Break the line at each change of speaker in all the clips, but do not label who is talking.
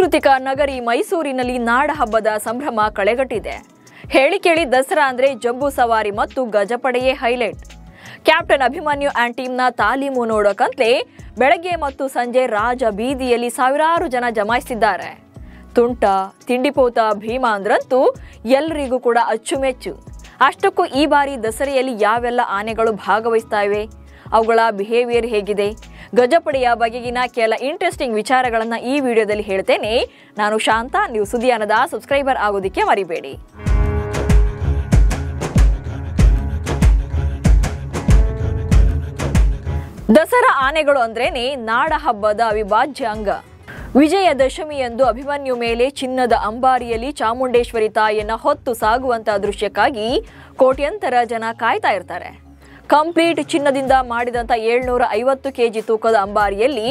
ಸಾಂಸ್ಕೃತಿಕ ನಗರಿ ಮೈಸೂರಿನಲ್ಲಿ ನಾಡ ಹಬ್ಬದ ಸಂಭ್ರಮ ಕಳೆಗಟ್ಟಿದೆ. ಹೇಳಿ ಕೇಳಿ ದಸರಾ ಅಂದ್ರೆ ಜಂಬೂ ಸವಾರಿ ಮತ್ತು ಗಜಪಡೆಯೇ ಹೈಲೈಟ್. ಕ್ಯಾಪ್ಟನ್ ಅಭಿಮನ್ಯು ಆ್ಯಂಡ್ ಟೀಮ್ನ ತಾಲೀಮು ನೋಡೋಕಂತಲೇ ಬೆಳಗ್ಗೆ ಮತ್ತು ಸಂಜೆ ರಾಜ ಬೀದಿಯಲ್ಲಿ ಸಾವಿರಾರು ಜನ ಜಮಾಯಿಸಿದ್ದಾರೆ. ತುಂಟ, ತಿಂಡಿಪೋತ ಭೀಮಾ ಅಂದ್ರಂತೂ ಎಲ್ಲರಿಗೂ ಕೂಡ ಅಚ್ಚುಮೆಚ್ಚು. ಅಷ್ಟಕ್ಕೂ ಈ ಬಾರಿ ದಸರೆಯಲ್ಲಿ ಯಾವೆಲ್ಲ ಆನೆಗಳು ಭಾಗವಹಿಸ್ತಾ ಇವೆ, ಅವುಗಳ ಬಿಹೇವಿಯರ್ ಹೇಗಿದೆ, ಗಜಪಡೆಯ ಬಗೆಗಿನ ಕೆಲ ಇಂಟ್ರೆಸ್ಟಿಂಗ್ ವಿಚಾರಗಳನ್ನು ಈ ವಿಡಿಯೋದಲ್ಲಿ ಹೇಳ್ತೇನೆ. ನಾನು ಶಾಂತ, ನೀವು ಸುದ್ದಿಯಾನದ ಸಬ್ಸ್ಕ್ರೈಬರ್ ಆಗೋದಕ್ಕೆ ಮರಿಬೇಡಿ. ದಸರಾ ಆನೆಗಳು ಅಂದ್ರೇನೆ ನಾಡ ಹಬ್ಬದ ಅವಿಭಾಜ್ಯ ಅಂಗ. ವಿಜಯದಶಮಿಯಂದು ಅಭಿಮನ್ಯು ಮೇಲೆ ಚಿನ್ನದ ಅಂಬಾರಿಯಲ್ಲಿ ಚಾಮುಂಡೇಶ್ವರಿ ತಾಯಿಯನ್ನ ಹೊತ್ತು ಸಾಗುವಂತಹ ದೃಶ್ಯಕ್ಕಾಗಿ ಕೋಟ್ಯಂತರ ಜನ ಕಾಯ್ತಾ ಇರ್ತಾರೆ. ಕಂಪ್ಲೀಟ್ ಚಿನ್ನದಿಂದ ಮಾಡಿದಂಥ 750 kg ತೂಕದ ಅಂಬಾರಿಯಲ್ಲಿ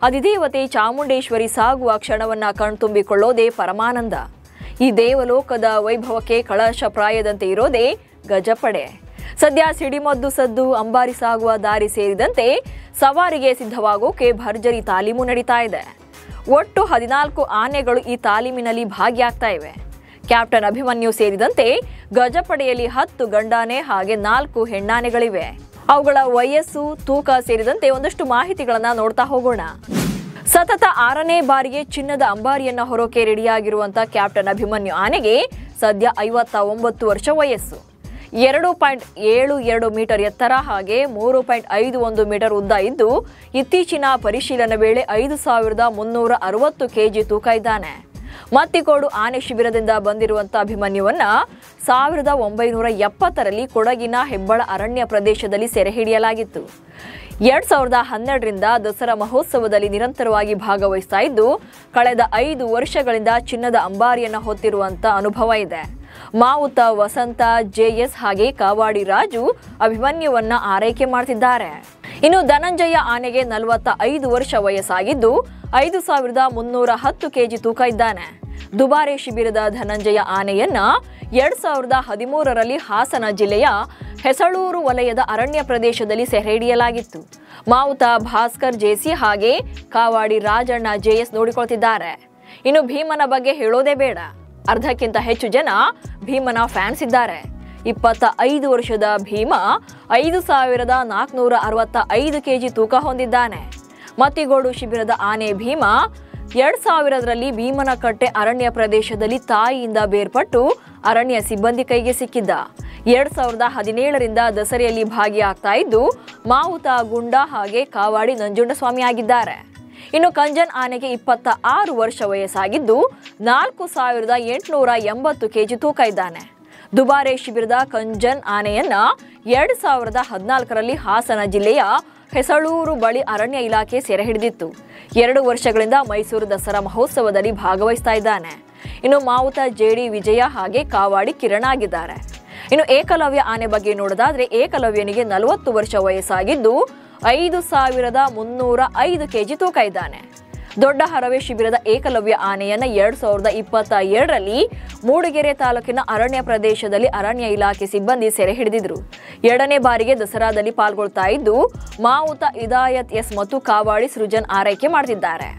ಅಧಿದೇವತೆ ಚಾಮುಂಡೇಶ್ವರಿ ಸಾಗುವ ಕ್ಷಣವನ್ನ ಕಣ್ತುಂಬಿಕೊಳ್ಳೋದೇ ಪರಮಾನಂದ. ಈ ದೇವಲೋಕದ ವೈಭವಕ್ಕೆ ಕಳಶಪ್ರಾಯದಂತೆ ಇರೋದೇ ಗಜಪಡೆ. ಸದ್ಯ ಸಿಡಿಮದ್ದು ಸದ್ದು, ಅಂಬಾರಿ ಸಾಗುವ ದಾರಿ ಸೇರಿದಂತೆ ಸವಾರಿಗೆ ಸಿದ್ಧವಾಗೋಕೆ ಭರ್ಜರಿ ತಾಲೀಮು ನಡೀತಾ ಇದೆ. ಒಟ್ಟು 14 ಆನೆಗಳು ಈ ತಾಲೀಮಿನಲ್ಲಿ ಭಾಗಿಯಾಗ್ತಾ ಇವೆ. ಕ್ಯಾಪ್ಟನ್ ಅಭಿಮನ್ಯು ಸೇರಿದಂತೆ ಗಜಪಡೆಯಲ್ಲಿ 10 ಗಂಡಾನೆ ಹಾಗೆ 4 ಹೆಣ್ಣಾನೆಗಳಿವೆ. ಅವುಗಳ ವಯಸ್ಸು, ತೂಕ ಸೇರಿದಂತೆ ಒಂದಷ್ಟು ಮಾಹಿತಿಗಳನ್ನ ನೋಡ್ತಾ ಹೋಗೋಣ. ಸತತ 6ನೇ ಬಾರಿಗೆ ಚಿನ್ನದ ಅಂಬಾರಿಯನ್ನ ಹೊರೋಕೆ ರೆಡಿಯಾಗಿರುವಂತ ಕ್ಯಾಪ್ಟನ್ ಅಭಿಮನ್ಯು ಆನೆಗೆ ಸದ್ಯ 59 ವರ್ಷ ವಯಸ್ಸು. 2.72 ಮೀಟರ್ ಎತ್ತರ ಹಾಗೆ 3.51 ಮೀಟರ್ ಉದ್ದ ಇದ್ದು, ಇತ್ತೀಚಿನ ಪರಿಶೀಲನೆ ವೇಳೆ 5360 kg ತೂಕ ಇದ್ದಾನೆ. ಮತ್ತಿಕೋಡು ಆನೆ ಶಿಬಿರದಿಂದ ಬಂದಿರುವಂತಹ ಅಭಿಮನ್ಯುವನ್ನ 1970ರಲ್ಲಿ ಕೊಡಗಿನ ಹೆಬ್ಬಳ ಅರಣ್ಯ ಪ್ರದೇಶದಲ್ಲಿ ಸೆರೆ ಹಿಡಿಯಲಾಗಿತ್ತು. 2012ರಿಂದ ದಸರಾ ಮಹೋತ್ಸವದಲ್ಲಿ ನಿರಂತರವಾಗಿ ಭಾಗವಹಿಸ್ತಾ ಇದ್ದು, ಕಳೆದ 5 ವರ್ಷಗಳಿಂದ ಚಿನ್ನದ ಅಂಬಾರಿಯನ್ನ ಹೊತ್ತಿರುವಂತ ಅನುಭವ ಇದೆ. ಮಾವುತ ವಸಂತ, ಜೆಎಸ್ ಹಾಗೆ ಕಾವಾಡಿ ರಾಜು ಅಭಿಮನ್ಯುವನ್ನ ಆರೈಕೆ ಮಾಡ್ತಿದ್ದಾರೆ. ಇನ್ನು ಧನಂಜಯ ಆನೆಗೆ 45 ವರ್ಷ ವಯಸ್ಸಾಗಿದ್ದು 5310 kg ತೂಕ ಇದ್ದಾನೆ. ದುಬಾರೆ ಶಿಬಿರದ ಧನಂಜಯ ಆನೆಯನ್ನ 2013ರಲ್ಲಿ ಹಾಸನ ಜಿಲ್ಲೆಯ ಹೆಸಳೂರು ವಲಯದ ಅರಣ್ಯ ಪ್ರದೇಶದಲ್ಲಿ ಸೆರೆ ಹಿಡಿಯಲಾಗಿತ್ತು. ಮಾವುತ ಭಾಸ್ಕರ್ ಜೇಸಿ ಹಾಗೆ ಕಾವಾಡಿ ರಾಜಣ್ಣ ಜೆಎಸ್ ನೋಡಿಕೊಳ್ತಿದ್ದಾರೆ. ಇನ್ನು ಭೀಮನ ಬಗ್ಗೆ ಹೇಳೋದೇ ಬೇಡ. ಅರ್ಧಕ್ಕಿಂತ ಹೆಚ್ಚು ಜನ ಭೀಮನ ಫ್ಯಾನ್ಸ್ ಇದ್ದಾರೆ. 25 ವರ್ಷದ ಭೀಮ 5465 kg ತೂಕ ಹೊಂದಿದ್ದಾನೆ. ಮತ್ತಿಗೋಡು ಶಿಬಿರದ ಆನೆ ಭೀಮ 2000ರಲ್ಲಿ ಭೀಮನಕಟ್ಟೆ ಅರಣ್ಯ ಪ್ರದೇಶದಲ್ಲಿ ತಾಯಿಯಿಂದ ಬೇರ್ಪಟ್ಟು ಅರಣ್ಯ ಸಿಬ್ಬಂದಿ ಕೈಗೆ ಸಿಕ್ಕಿದ್ದ. 2017ರಿಂದ ದಸರೆಯಲ್ಲಿ ಭಾಗಿಯಾಗ್ತಾ ಇದ್ದು, ಮಾವುತ ಗುಂಡ ಹಾಗೆ ಕಾವಾಡಿ ನಂಜುಂಡಸ್ವಾಮಿ ಆಗಿದ್ದಾರೆ. ಇನ್ನು ಕಂಜನ್ ಆನೆಗೆ 26 ವರ್ಷ ವಯಸ್ಸಾಗಿದ್ದು 4880 kg ತೂಕ ಇದ್ದಾನೆ. ದುಬಾರೆ ಶಿಬಿರದ ಕಂಜನ್ ಆನೆಯನ್ನ 2014ರಲ್ಲಿ ಹಾಸನ ಜಿಲ್ಲೆಯ ಹೆಸಳೂರು ಬಳಿ ಅರಣ್ಯ ಇಲಾಖೆ ಸೆರೆ ಹಿಡಿದಿತ್ತು. 2 ವರ್ಷಗಳಿಂದ ಮೈಸೂರು ದಸರಾ ಮಹೋತ್ಸವದಲ್ಲಿ ಭಾಗವಹಿಸ್ತಾ ಇದ್ದಾನೆ. ಇನ್ನು ಮಾವುತ ಜೆಡಿ ವಿಜಯ ಹಾಗೆ ಕಾವಾಡಿ ಕಿರಣ್ ಆಗಿದ್ದಾರೆ. ಇನ್ನು ಏಕಲವ್ಯ ಆನೆ ಬಗ್ಗೆ ನೋಡೋದಾದ್ರೆ ಏಕಲವ್ಯನಿಗೆ 40 ವರ್ಷ ವಯಸ್ಸಾಗಿದ್ದು 5305 kg ತೂಕ ಇದ್ದಾನೆ. ದೊಡ್ಡ ಹರವೆ ಶಿಬಿರದ ಏಕಲವ್ಯ ಆನೆಯನ್ನ 2022ರಲ್ಲಿ ಮೂಡಿಗೆರೆ ತಾಲೂಕಿನ ಅರಣ್ಯ ಪ್ರದೇಶದಲ್ಲಿ ಅರಣ್ಯ ಇಲಾಖೆ ಸಿಬ್ಬಂದಿ ಸೆರೆ ಹಿಡಿದಿದ್ರು. 2ನೇ ಬಾರಿಗೆ ದಸರಾದಲ್ಲಿ ಪಾಲ್ಗೊಳ್ತಾ ಇದ್ದು, ಮಾವುತ ಇದಾಯತ್ ಎಸ್ ಮತ್ತು ಕಾವಾಡಿ ಸೃಜನ್ ಆರೈಕೆ ಮಾಡ್ತಿದ್ದಾರೆ.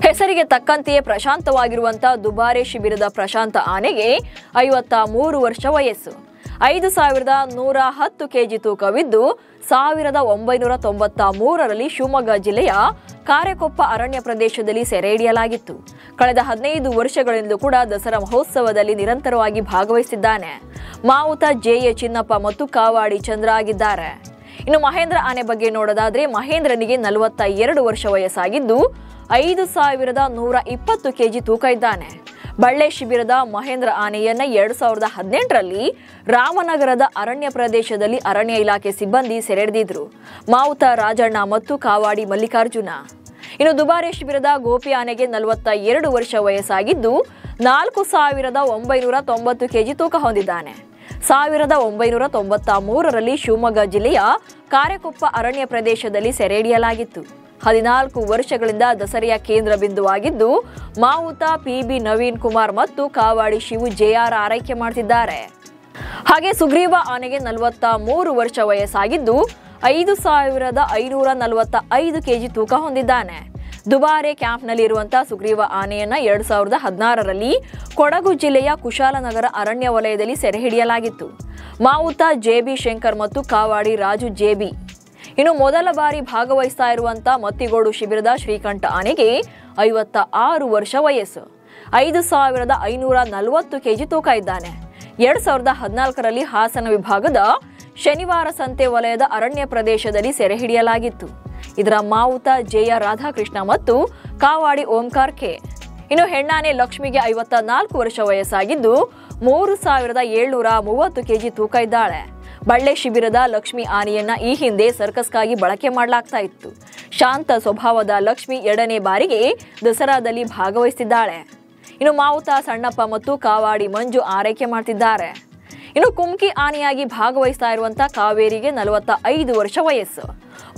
ಹೆಸರಿಗೆ ತಕ್ಕಂತೆಯೇ ಪ್ರಶಾಂತವಾಗಿರುವಂತಹ ದುಬಾರೆ ಶಿಬಿರದ ಪ್ರಶಾಂತ ಆನೆಗೆ 53 ವರ್ಷ ವಯಸ್ಸು. 5110 kg ತೂಕವಿದ್ದು 1993ರಲ್ಲಿ ಶಿವಮೊಗ್ಗ ಜಿಲ್ಲೆಯ ಕಾರೆಕೊಪ್ಪ ಅರಣ್ಯ ಪ್ರದೇಶದಲ್ಲಿ ಸೆರೆ ಹಿಡಿಯಲಾಗಿತ್ತು. ಕಳೆದ 15 ವರ್ಷಗಳಿಂದಲೂ ಕೂಡ ದಸರಾ ಮಹೋತ್ಸವದಲ್ಲಿ ನಿರಂತರವಾಗಿ ಭಾಗವಹಿಸಿದ್ದಾನೆ. ಮಾವುತ ಜೆಎ ಚಿನ್ನಪ್ಪ ಮತ್ತು ಕಾವಾಡಿ ಚಂದ್ರ ಆಗಿದ್ದಾರೆ. ಇನ್ನು ಮಹೇಂದ್ರ ಆನೆ ಬಗ್ಗೆ ನೋಡೋದಾದ್ರೆ ಮಹೇಂದ್ರನಿಗೆ 42 ವರ್ಷ ವಯಸ್ಸಾಗಿದ್ದು 5120 kg ತೂಕ ಇದ್ದಾನೆ. ಬಳ್ಳೆ ಶಿಬಿರದ ಮಹೇಂದ್ರ ಆನೆಯನ್ನ 2018ರಲ್ಲಿ ರಾಮನಗರದ ಅರಣ್ಯ ಪ್ರದೇಶದಲ್ಲಿ ಅರಣ್ಯ ಇಲಾಖೆ ಸಿಬ್ಬಂದಿ ಸೆರೆ ಹಿಡಿದಿದ್ರು. ಮಾವುತ ರಾಜಣ್ಣ ಮತ್ತು ಕಾವಾಡಿ ಮಲ್ಲಿಕಾರ್ಜುನ. ಇನ್ನು ದುಬಾರೆ ಶಿಬಿರದ ಗೋಪಿ ಆನೆಗೆ 42 ವರ್ಷ ವಯಸ್ಸಾಗಿದ್ದು 4990 kg ತೂಕ ಹೊಂದಿದ್ದಾನೆ. 1993ರಲ್ಲಿ ಶಿವಮೊಗ್ಗ ಜಿಲ್ಲೆಯ ಕಾರೆಕೊಪ್ಪ ಅರಣ್ಯ ಪ್ರದೇಶದಲ್ಲಿ ಸೆರೆ ಹಿಡಿಯಲಾಗಿತ್ತು. 14 ವರ್ಷಗಳಿಂದ ದಸರೆಯ ಕೇಂದ್ರ ಬಿಂದುವಾಗಿದ್ದು, ಮಾವುತ ಪಿಬಿ ನವೀನ್ ಕುಮಾರ್ ಮತ್ತು ಕಾವಾಡಿ ಶಿವು ಜೆಆರ್ ಆರೈಕೆ ಮಾಡ್ತಿದ್ದಾರೆ. ಹಾಗೆ ಸುಗ್ರೀವ ಆನೆಗೆ 43 ವರ್ಷ ವಯಸ್ಸಾಗಿದ್ದು 5545 kg ತೂಕ ಹೊಂದಿದ್ದಾನೆ. ದುಬಾರೆ ಕ್ಯಾಂಪ್ನಲ್ಲಿರುವಂತಹ ಸುಗ್ರೀವ ಆನೆಯನ್ನ 2016ರಲ್ಲಿ ಕೊಡಗು ಜಿಲ್ಲೆಯ ಕುಶಾಲನಗರ ಅರಣ್ಯ ವಲಯದಲ್ಲಿ ಸೆರೆ ಹಿಡಿಯಲಾಗಿತ್ತು. ಮಾವುತ ಜೆಬಿ ಶಂಕರ್ ಮತ್ತು ಕಾವಾಡಿ ರಾಜು ಜೆಬಿ. ಇನ್ನು ಮೊದಲ ಬಾರಿ ಭಾಗವಹಿಸ್ತಾ ಇರುವಂತಹ ಮತ್ತಿಗೋಡು ಶಿಬಿರದ ಶ್ರೀಕಂಠ ಆನೆಗೆ 56 ವರ್ಷ ವಯಸ್ಸು, 5540 ಕೆಜಿ ತೂಕ ಇದ್ದಾನೆ. 2014ರಲ್ಲಿ ಹಾಸನ ವಿಭಾಗದ ಶನಿವಾರ ಸಂತೆ ವಲಯದ ಅರಣ್ಯ ಪ್ರದೇಶದಲ್ಲಿ ಸೆರೆ ಹಿಡಿಯಲಾಗಿತ್ತು. ಇದರ ಮಾವುತ ಜೆಯ ರಾಧಾಕೃಷ್ಣ ಮತ್ತು ಕಾವಾಡಿ ಓಂಕಾರ್ ಕೆ. ಇನ್ನು ಹೆಣ್ಣಾನೆ ಲಕ್ಷ್ಮಿಗೆ 54 ವರ್ಷ ವಯಸ್ಸಾಗಿದ್ದು 3730 ಕೆಜಿ ತೂಕ ಇದ್ದಾಳೆ. ಬಳ್ಳೆ ಶಿಬಿರದ ಲಕ್ಷ್ಮಿ ಆನೆಯನ್ನ ಈ ಹಿಂದೆ ಸರ್ಕಸ್ಗಾಗಿ ಬಳಕೆ ಮಾಡಲಾಗ್ತಾ ಇತ್ತು. ಶಾಂತ ಸ್ವಭಾವದ ಲಕ್ಷ್ಮಿ 2ನೇ ಬಾರಿಗೆ ದಸರಾದಲ್ಲಿ ಭಾಗವಹಿಸಿದ್ದಾಳೆ. ಇನ್ನು ಮಾವುತ ಸಣ್ಣಪ್ಪ ಮತ್ತು ಕಾವಾಡಿ ಮಂಜು ಆರೈಕೆ ಮಾಡ್ತಿದ್ದಾರೆ. ಇನ್ನು ಕುಮ್ಕಿ ಆನೆಯಾಗಿ ಭಾಗವಹಿಸ್ತಾ ಇರುವಂತಹ ಕಾವೇರಿಗೆ 45 ವರ್ಷ ವಯಸ್ಸು,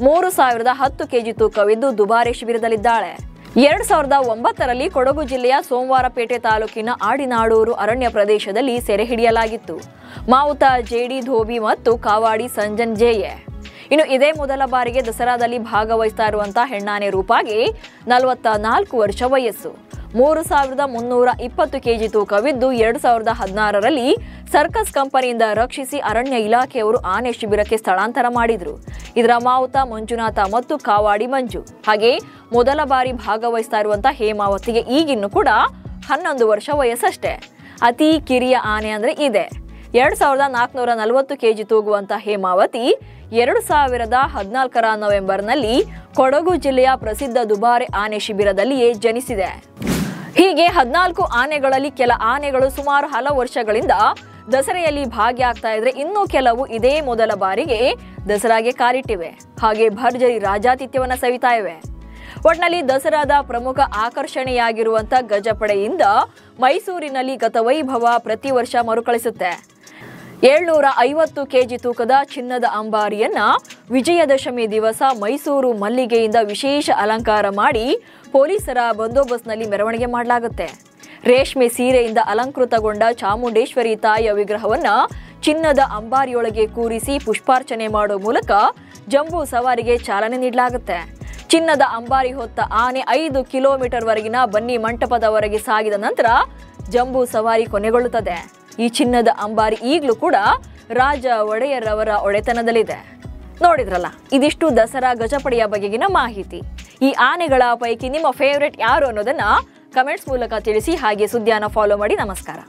3010 ಕೆಜಿ ತೂಕವಿದ್ದು ದುಬಾರೆ ಶಿಬಿರದಲ್ಲಿದ್ದಾಳೆ. 2009ರಲ್ಲಿ ಕೊಡಗು ಜಿಲ್ಲೆಯ ಸೋಮವಾರಪೇಟೆ ತಾಲೂಕಿನ ಆಡಿನಾಡೂರು ಅರಣ್ಯ ಪ್ರದೇಶದಲ್ಲಿ ಸೆರೆ ಹಿಡಿಯಲಾಗಿತ್ತು. ಮಾವುತ ಜೆಡಿ ಧೋಬಿ ಮತ್ತು ಕಾವಾಡಿ ಸಂಜನ್ ಜೆಯೆ. ಇನ್ನು ಇದೇ ಮೊದಲ ಬಾರಿಗೆ ದಸರಾದಲ್ಲಿ ಭಾಗವಹಿಸ್ತಾ ಇರುವಂತಹ ಹೆಣ್ಣಾನೆ ರೂಪಾಗೆ 44 ವರ್ಷ ವಯಸ್ಸು, 3320 ಕೆಜಿ ತೂಕವಿದ್ದು 2016ರಲ್ಲಿ ಸರ್ಕಸ್ ಕಂಪನಿಯಿಂದ ರಕ್ಷಿಸಿ ಅರಣ್ಯ ಇಲಾಖೆಯವರು ಆನೆ ಶಿಬಿರಕ್ಕೆ ಸ್ಥಳಾಂತರ ಮಾಡಿದ್ರು. ಇದರ ಮಾವುತ ಮಂಜುನಾಥ ಮತ್ತು ಕಾವಾಡಿ ಮಂಜು. ಹಾಗೆ ಮೊದಲ ಬಾರಿ ಭಾಗವಹಿಸ್ತಾ ಇರುವಂತಹ ಹೇಮಾವತಿಗೆ ಈಗಿನ್ನು ಕೂಡ 11 ವರ್ಷ ವಯಸ್ಸಷ್ಟೇ. ಅತಿ ಕಿರಿಯ ಆನೆ ಅಂದ್ರೆ ಇದೆ. 2440 ಕೆಜಿ ತೂಗುವಂತ ಹೇಮಾವತಿ 2014ರ ನವೆಂಬರ್ನಲ್ಲಿ ಕೊಡಗು ಜಿಲ್ಲೆಯ ಪ್ರಸಿದ್ಧ ದುಬಾರೆ ಆನೆ ಶಿಬಿರದಲ್ಲಿಯೇ ಜನಿಸಿದೆ. ಹೀಗೆ 14 ಆನೆಗಳಲ್ಲಿ ಕೆಲ ಆನೆಗಳು ಸುಮಾರು ಹಲವು ವರ್ಷಗಳಿಂದ ದಸರೆಯಲ್ಲಿ ಭಾಗಿಯಾಗ್ತಾ ಇದ್ರೆ, ಇನ್ನೂ ಕೆಲವು ಇದೇ ಮೊದಲ ಬಾರಿಗೆ ದಸರಾಗೆ ಕಾಲಿಟ್ಟಿವೆ. ಹಾಗೆ ಭರ್ಜರಿ ರಾಜಾತಿಥ್ಯವನ್ನ ಸವಿತಾ ಇವೆ. ಒಟ್ನಲ್ಲಿ ದಸರಾದ ಪ್ರಮುಖ ಆಕರ್ಷಣೆಯಾಗಿರುವಂತ ಗಜಪಡೆಯಿಂದ ಮೈಸೂರಿನಲ್ಲಿ ಗತವೈಭವ ಪ್ರತಿ ವರ್ಷ ಮರುಕಳಿಸುತ್ತೆ. 750 ಕೆಜಿ ತೂಕದ ಚಿನ್ನದ ಅಂಬಾರಿಯನ್ನ ವಿಜಯದಶಮಿ ದಿವಸ ಮೈಸೂರು ಮಲ್ಲಿಗೆಯಿಂದ ವಿಶೇಷ ಅಲಂಕಾರ ಮಾಡಿ ಪೊಲೀಸರ ಬಂದೋಬಸ್ತ್ನಲ್ಲಿ ಮೆರವಣಿಗೆ ಮಾಡಲಾಗುತ್ತೆ. ರೇಷ್ಮೆ ಸೀರೆಯಿಂದ ಅಲಂಕೃತಗೊಂಡ ಚಾಮುಂಡೇಶ್ವರಿ ತಾಯಿಯ ವಿಗ್ರಹವನ್ನ ಚಿನ್ನದ ಅಂಬಾರಿಯೊಳಗೆ ಕೂರಿಸಿ ಪುಷ್ಪಾರ್ಚನೆ ಮಾಡುವ ಮೂಲಕ ಜಂಬೂ ಸವಾರಿಗೆ ಚಾಲನೆ ನೀಡಲಾಗುತ್ತೆ. ಚಿನ್ನದ ಅಂಬಾರಿ ಹೊತ್ತ ಆನೆ 5 ಕಿಲೋಮೀಟರ್ ವರೆಗಿನ ಬನ್ನಿ ಮಂಟಪದವರೆಗೆ ಸಾಗಿದ ನಂತರ ಜಂಬೂ ಸವಾರಿ ಕೊನೆಗೊಳ್ಳುತ್ತದೆ. ಈ ಚಿನ್ನದ ಅಂಬಾರಿ ಈಗಲೂ ಕೂಡ ರಾಜ ಒಡೆಯರವರ ಒಡೆತನದಲ್ಲಿದೆ. ನೋಡಿದ್ರಲ್ಲ, ಇದಿಷ್ಟು ದಸರಾ ಗಜಪಡೆಯ ಬಗೆಗಿನ ಮಾಹಿತಿ. ಈ ಆನೆಗಳ ಪೈಕಿ ನಿಮ್ಮ ಫೇವರೇಟ್ ಯಾರು ಅನ್ನೋದನ್ನ ಕಮೆಂಟ್ಸ್ ಮೂಲಕ ತಿಳಿಸಿ. ಹಾಗೆ ಸುದ್ದಿಯನ್ನು ಫಾಲೋ ಮಾಡಿ. ನಮಸ್ಕಾರ.